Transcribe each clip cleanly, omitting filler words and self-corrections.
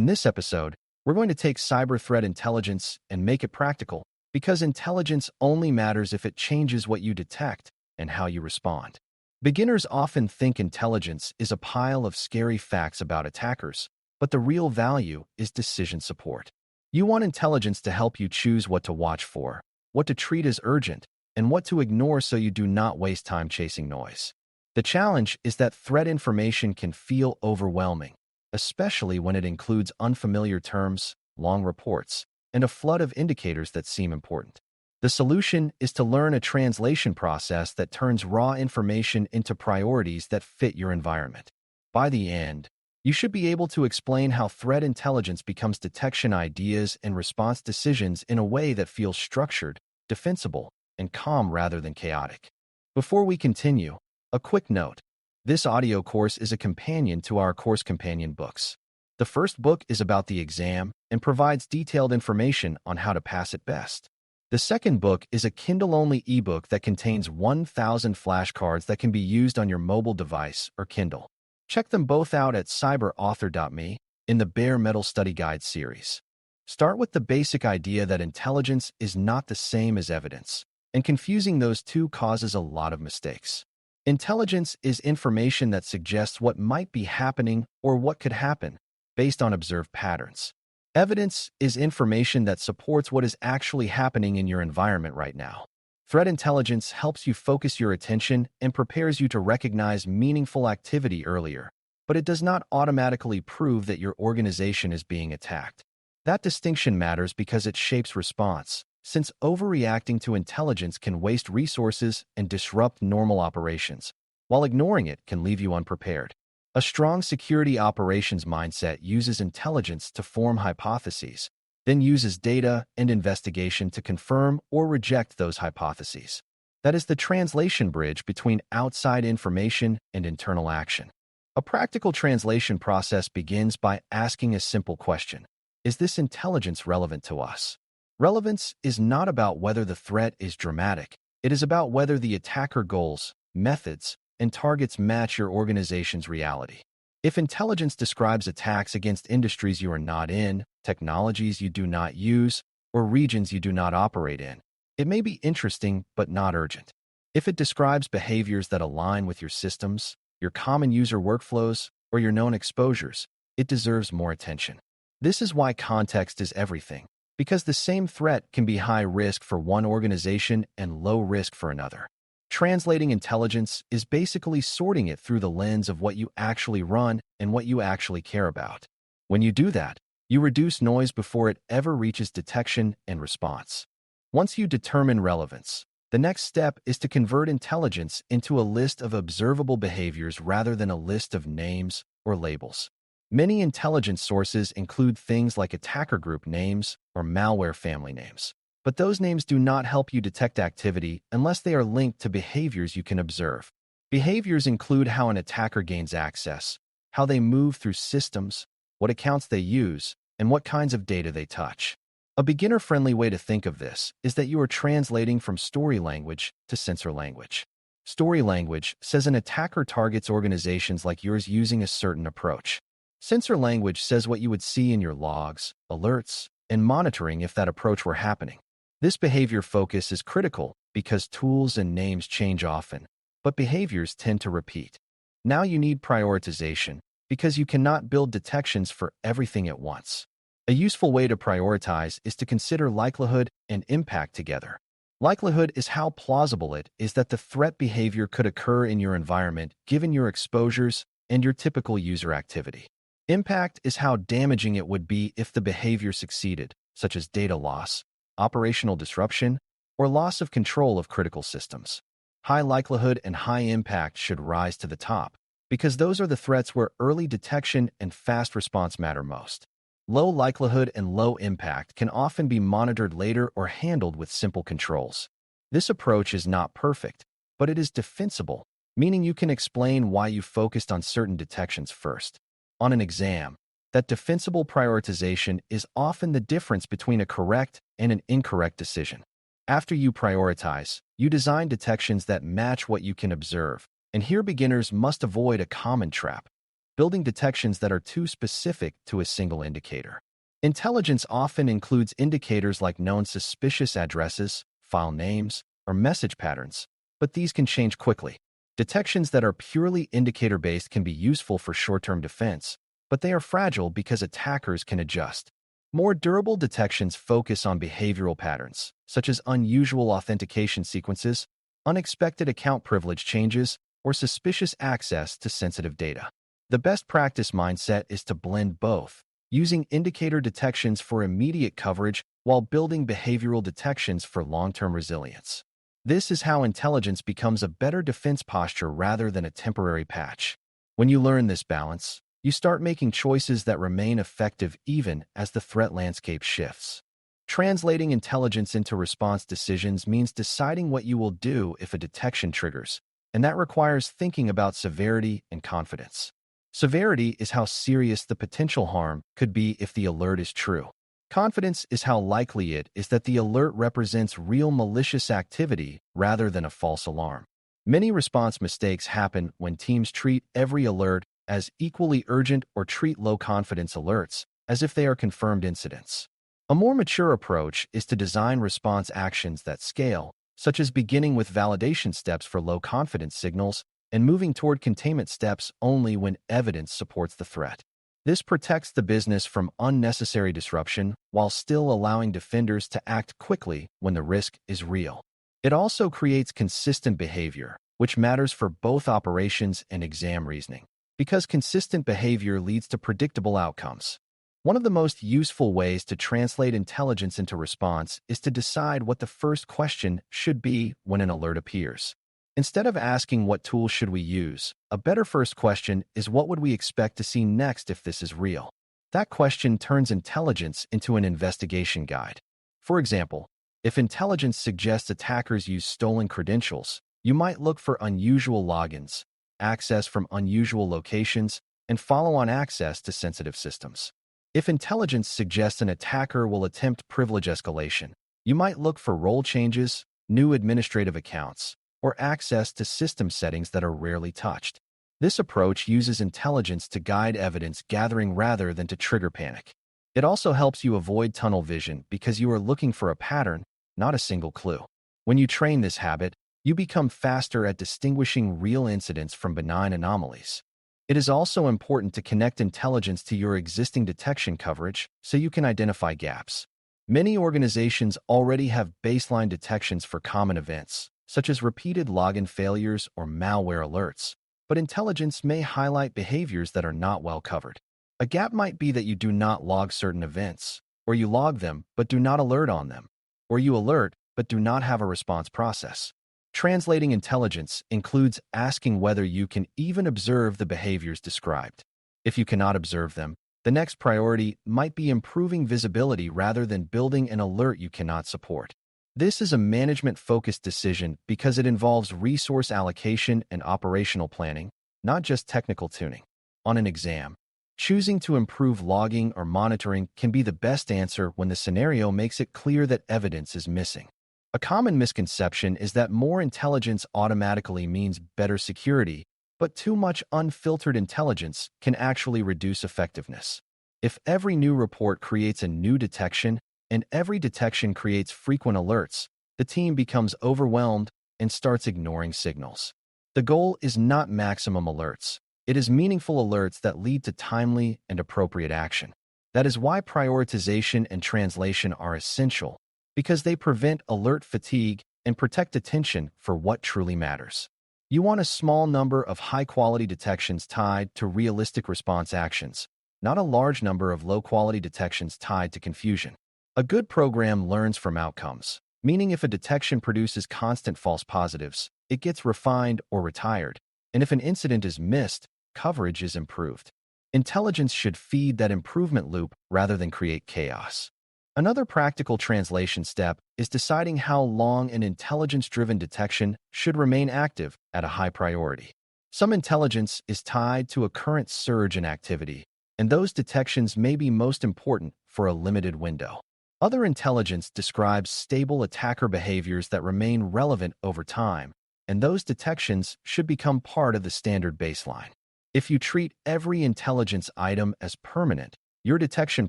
In this episode, we're going to take cyber threat intelligence and make it practical, because intelligence only matters if it changes what you detect and how you respond. Beginners often think intelligence is a pile of scary facts about attackers, but the real value is decision support. You want intelligence to help you choose what to watch for, what to treat as urgent, and what to ignore so you do not waste time chasing noise. The challenge is that threat information can feel overwhelming, especially when it includes unfamiliar terms, long reports, and a flood of indicators that seem important. The solution is to learn a translation process that turns raw information into priorities that fit your environment. By the end, you should be able to explain how threat intelligence becomes detection ideas and response decisions in a way that feels structured, defensible, and calm rather than chaotic. Before we continue, a quick note. This audio course is a companion to our course companion books. The first book is about the exam and provides detailed information on how to pass it best. The second book is a Kindle-only ebook that contains 1,000 flashcards that can be used on your mobile device or Kindle. Check them both out at cyber.author.me in the Bare Metal Study Guide series. Start with the basic idea that intelligence is not the same as evidence, and confusing those two causes a lot of mistakes. Intelligence is information that suggests what might be happening or what could happen based on observed patterns. Evidence is information that supports what is actually happening in your environment right now. Threat intelligence helps you focus your attention and prepares you to recognize meaningful activity earlier, but it does not automatically prove that your organization is being attacked. That distinction matters because it shapes response, since overreacting to intelligence can waste resources and disrupt normal operations, while ignoring it can leave you unprepared. A strong security operations mindset uses intelligence to form hypotheses, then uses data and investigation to confirm or reject those hypotheses. That is the translation bridge between outside information and internal action. A practical translation process begins by asking a simple question: is this intelligence relevant to us? Relevance is not about whether the threat is dramatic. It is about whether the attacker goals, methods, and targets match your organization's reality. If intelligence describes attacks against industries you are not in, technologies you do not use, or regions you do not operate in, it may be interesting but not urgent. If it describes behaviors that align with your systems, your common user workflows, or your known exposures, it deserves more attention. This is why context is everything, because the same threat can be high risk for one organization and low risk for another. Translating intelligence is basically sorting it through the lens of what you actually run and what you actually care about. When you do that, you reduce noise before it ever reaches detection and response. Once you determine relevance, the next step is to convert intelligence into a list of observable behaviors rather than a list of names or labels. Many intelligence sources include things like attacker group names or malware family names. But those names do not help you detect activity unless they are linked to behaviors you can observe. Behaviors include how an attacker gains access, how they move through systems, what accounts they use, and what kinds of data they touch. A beginner-friendly way to think of this is that you are translating from story language to sensor language. Story language says an attacker targets organizations like yours using a certain approach. Sensor language says what you would see in your logs, alerts, and monitoring if that approach were happening. This behavior focus is critical because tools and names change often, but behaviors tend to repeat. Now you need prioritization because you cannot build detections for everything at once. A useful way to prioritize is to consider likelihood and impact together. Likelihood is how plausible it is that the threat behavior could occur in your environment given your exposures and your typical user activity. Impact is how damaging it would be if the behavior succeeded, such as data loss, operational disruption, or loss of control of critical systems. High likelihood and high impact should rise to the top, because those are the threats where early detection and fast response matter most. Low likelihood and low impact can often be monitored later or handled with simple controls. This approach is not perfect, but it is defensible, meaning you can explain why you focused on certain detections first. On an exam, that defensible prioritization is often the difference between a correct and an incorrect decision. After you prioritize, you design detections that match what you can observe, and here beginners must avoid a common trap. building detections that are too specific to a single indicator. Intelligence often includes indicators like known suspicious addresses, file names, or message patterns, but these can change quickly. Detections that are purely indicator-based can be useful for short-term defense, but they are fragile because attackers can adjust. More durable detections focus on behavioral patterns, such as unusual authentication sequences, unexpected account privilege changes, or suspicious access to sensitive data. The best practice mindset is to blend both, using indicator detections for immediate coverage while building behavioral detections for long-term resilience. This is how intelligence becomes a better defense posture rather than a temporary patch. When you learn this balance, you start making choices that remain effective even as the threat landscape shifts. Translating intelligence into response decisions means deciding what you will do if a detection triggers, and that requires thinking about severity and confidence. Severity is how serious the potential harm could be if the alert is true. Confidence is how likely it is that the alert represents real malicious activity rather than a false alarm. Many response mistakes happen when teams treat every alert as equally urgent or treat low-confidence alerts as if they are confirmed incidents. A more mature approach is to design response actions that scale, such as beginning with validation steps for low-confidence signals and moving toward containment steps only when evidence supports the threat. This protects the business from unnecessary disruption while still allowing defenders to act quickly when the risk is real. It also creates consistent behavior, which matters for both operations and exam reasoning, because consistent behavior leads to predictable outcomes. One of the most useful ways to translate intelligence into response is to decide what the first question should be when an alert appears. Instead of asking what tools should we use, a better first question is what would we expect to see next if this is real? That question turns intelligence into an investigation guide. For example, if intelligence suggests attackers use stolen credentials, you might look for unusual logins, access from unusual locations, and follow-on access to sensitive systems. If intelligence suggests an attacker will attempt privilege escalation, you might look for role changes, new administrative accounts, or access to system settings that are rarely touched. This approach uses intelligence to guide evidence gathering rather than to trigger panic. It also helps you avoid tunnel vision because you are looking for a pattern, not a single clue. When you train this habit, you become faster at distinguishing real incidents from benign anomalies. It is also important to connect intelligence to your existing detection coverage so you can identify gaps. Many organizations already have baseline detections for common events, such as repeated login failures or malware alerts, but intelligence may highlight behaviors that are not well covered. A gap might be that you do not log certain events, or you log them but do not alert on them, or you alert but do not have a response process. Translating intelligence includes asking whether you can even observe the behaviors described. If you cannot observe them, the next priority might be improving visibility rather than building an alert you cannot support. This is a management-focused decision because it involves resource allocation and operational planning, not just technical tuning. On an exam, choosing to improve logging or monitoring can be the best answer when the scenario makes it clear that evidence is missing. A common misconception is that more intelligence automatically means better security, but too much unfiltered intelligence can actually reduce effectiveness. If every new report creates a new detection, and every detection creates frequent alerts, the team becomes overwhelmed and starts ignoring signals. The goal is not maximum alerts. It is meaningful alerts that lead to timely and appropriate action. That is why prioritization and translation are essential, because they prevent alert fatigue and protect attention for what truly matters. You want a small number of high-quality detections tied to realistic response actions, not a large number of low-quality detections tied to confusion. A good program learns from outcomes, meaning if a detection produces constant false positives, it gets refined or retired, and if an incident is missed, coverage is improved. Intelligence should feed that improvement loop rather than create chaos. Another practical translation step is deciding how long an intelligence-driven detection should remain active at a high priority. Some intelligence is tied to a current surge in activity, and those detections may be most important for a limited window. Other intelligence describes stable attacker behaviors that remain relevant over time, and those detections should become part of the standard baseline. If you treat every intelligence item as permanent, your detection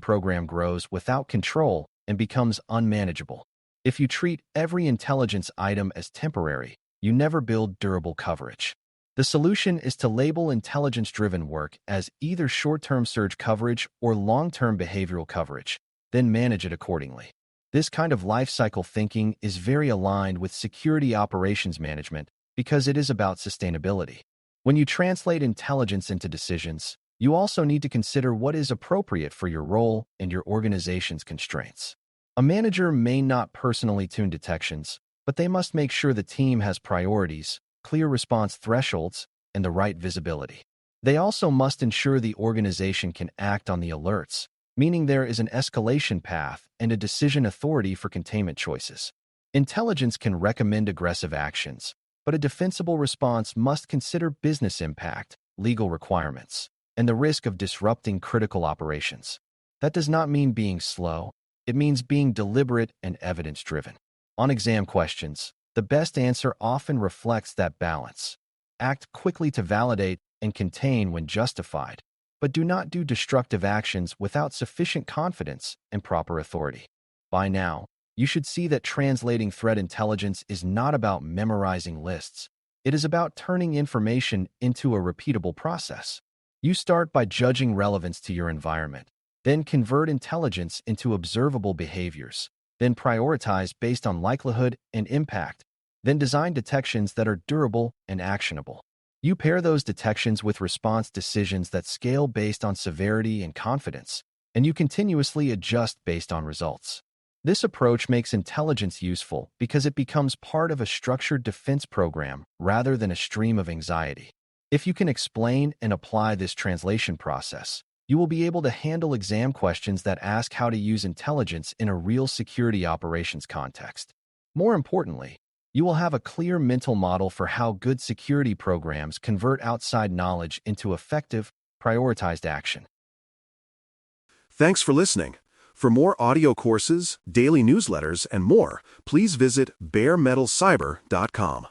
program grows without control and becomes unmanageable. If you treat every intelligence item as temporary, you never build durable coverage. The solution is to label intelligence-driven work as either short-term surge coverage or long-term behavioral coverage, then manage it accordingly. This kind of life cycle thinking is very aligned with security operations management because it is about sustainability. When you translate intelligence into decisions, you also need to consider what is appropriate for your role and your organization's constraints. A manager may not personally tune detections, but they must make sure the team has priorities, clear response thresholds, and the right visibility. They also must ensure the organization can act on the alerts, meaning there is an escalation path and a decision authority for containment choices. Intelligence can recommend aggressive actions, but a defensible response must consider business impact, legal requirements, and the risk of disrupting critical operations. That does not mean being slow. It means being deliberate and evidence-driven. On exam questions, the best answer often reflects that balance. Act quickly to validate and contain when justified, but do not do destructive actions without sufficient confidence and proper authority. By now, you should see that translating threat intelligence is not about memorizing lists. It is about turning information into a repeatable process. You start by judging relevance to your environment, then convert intelligence into observable behaviors, then prioritize based on likelihood and impact, then design detections that are durable and actionable. You pair those detections with response decisions that scale based on severity and confidence, and you continuously adjust based on results. This approach makes intelligence useful because it becomes part of a structured defense program rather than a stream of anxiety. If you can explain and apply this translation process, you will be able to handle exam questions that ask how to use intelligence in a real security operations context. More importantly, you will have a clear mental model for how good security programs convert outside knowledge into effective, prioritized action. Thanks for listening. For more audio courses, daily newsletters, and more, please visit BareMetalCyber.com.